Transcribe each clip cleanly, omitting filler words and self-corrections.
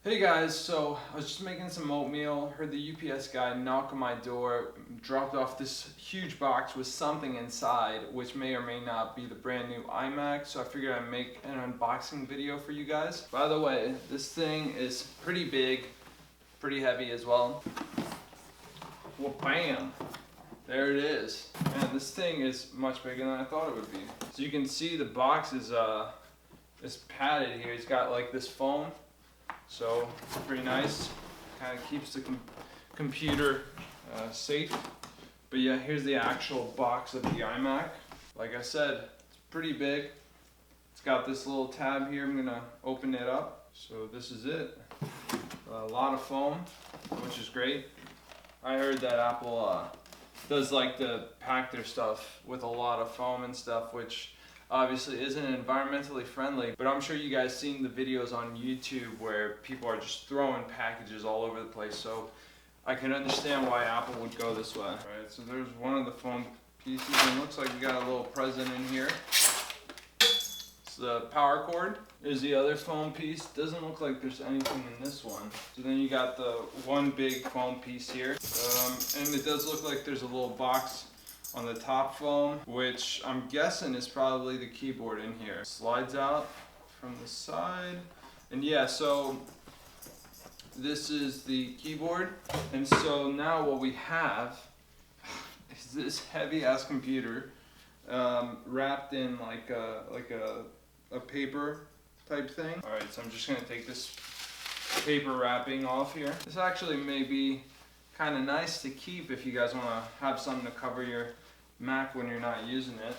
Hey guys, so I was just making some oatmeal, heard the UPS guy knock on my door, dropped off this huge box with something inside, which may or may not be the brand new iMac, so I figured I'd make an unboxing video for you guys. By the way, this thing is pretty big, pretty heavy as well. Well, bam! There it is. Man, this thing is much bigger than I thought it would be. So you can see the box is padded here. It's got like this foam. So pretty nice, kind of keeps the computer safe. But yeah, here's the actual box of the iMac. Like I said, it's pretty big. It's got this little tab here. I'm gonna open it up. So this is it. A lot of foam, which is great. I heard that Apple does like to pack their stuff with a lot of foam and stuff, which obviously isn't environmentally friendly, but I'm sure you guys seen the videos on YouTube where people are just throwing packages all over the place, so I can understand why Apple would go this way. Alright, so there's one of the foam pieces, and it looks like we got a little present in here. It's the power cord. There's the other foam piece. Doesn't look like there's anything in this one. So then you got the one big foam piece here, and it does look like there's a little box on the top foam, which I'm guessing is probably the keyboard in here. Slides out from the side. And yeah, so this is the keyboard. And so now what we have is this heavy ass computer wrapped in like a paper type thing. All right, so I'm just gonna take this paper wrapping off here. This actually may be kind of nice to keep if you guys want to have something to cover your Mac when you're not using it.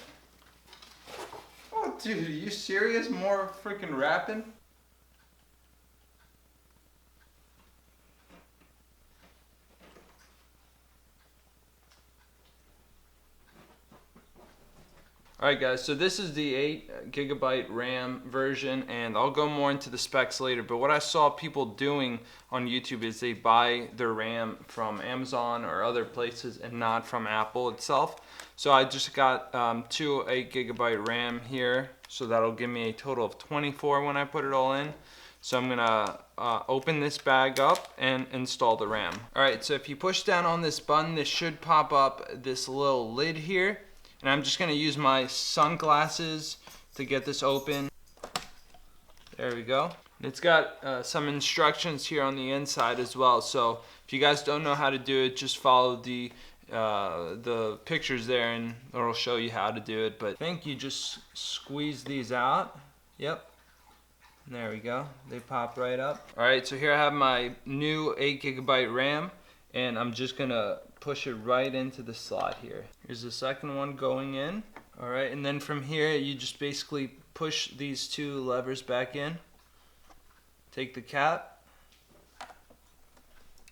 Oh dude, are you serious? More freaking wrapping? Alright guys, so this is the 8GB RAM version, and I'll go more into the specs later, but what I saw people doing on YouTube is they buy their RAM from Amazon or other places and not from Apple itself. So I just got two 8GB RAM here, so that'll give me a total of 24 when I put it all in. So I'm gonna open this bag up and install the RAM. Alright, so if you push down on this button, this should pop up this little lid here. And I'm just going to use my sunglasses to get this open. There we go. It's got some instructions here on the inside as well. So if you guys don't know how to do it, just follow the pictures there and it'll show you how to do it. But I think you just squeeze these out. Yep. There we go. They pop right up. Alright, so here I have my new 8GB RAM. And I'm just going to push it right into the slot here. Here's the second one going in. Alright, and then from here you just basically push these two levers back in. Take the cap.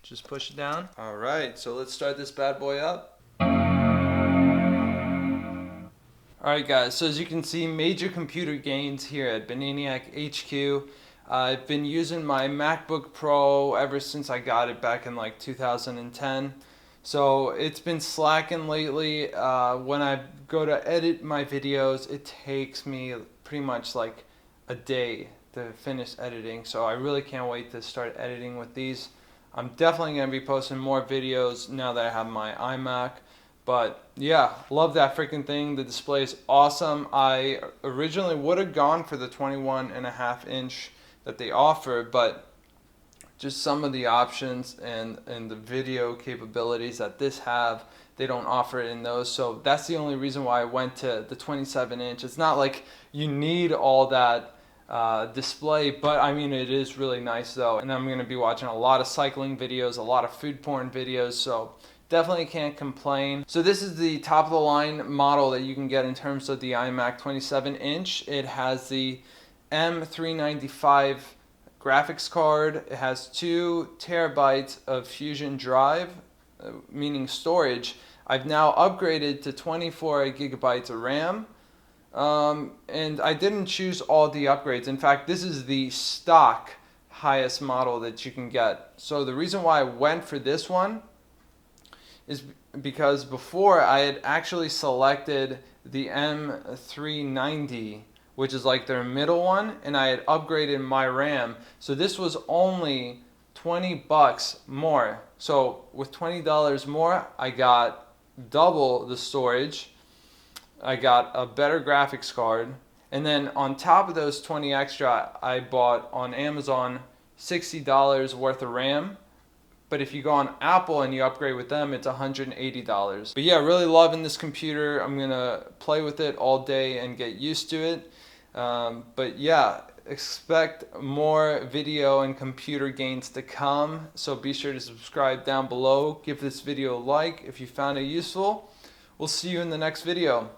Just push it down. Alright, so let's start this bad boy up. Alright guys, so as you can see, major computer gains here at Bananiac HQ. I've been using my MacBook Pro ever since I got it back in like 2010. So it's been slacking lately. When I go to edit my videos, it takes me pretty much like a day to finish editing. So I really can't wait to start editing with these. I'm definitely going to be posting more videos now that I have my iMac. But yeah, love that freaking thing. The display is awesome. I originally would have gone for the 21.5-inch that they offer, but just some of the options and the video capabilities that this have, they don't offer it in those. So that's the only reason why I went to the 27-inch. It's not like you need all that display, but I mean, it is really nice though. And I'm going to be watching a lot of cycling videos, a lot of food porn videos, so definitely can't complain. So this is the top of the line model that you can get in terms of the iMac 27-inch. It has the M395 graphics card. It has 2 terabytes of Fusion drive, meaning storage. I've now upgraded to 24 gigabytes of RAM. And I didn't choose all the upgrades. In fact, this is the stock highest model that you can get. So the reason why I went for this one is because before I had actually selected the M390, which is like their middle one, and I had upgraded my RAM. So this was only 20 bucks more. So with $20 more, I got double the storage. I got a better graphics card. And then on top of those 20 extra, I bought on Amazon $60 worth of RAM. But if you go on Apple and you upgrade with them, it's $180. But yeah, really loving this computer. I'm gonna play with it all day and get used to it. But yeah, expect more video and computer gains to come. So be sure to subscribe down below. Give this video a like if you found it useful. We'll see you in the next video.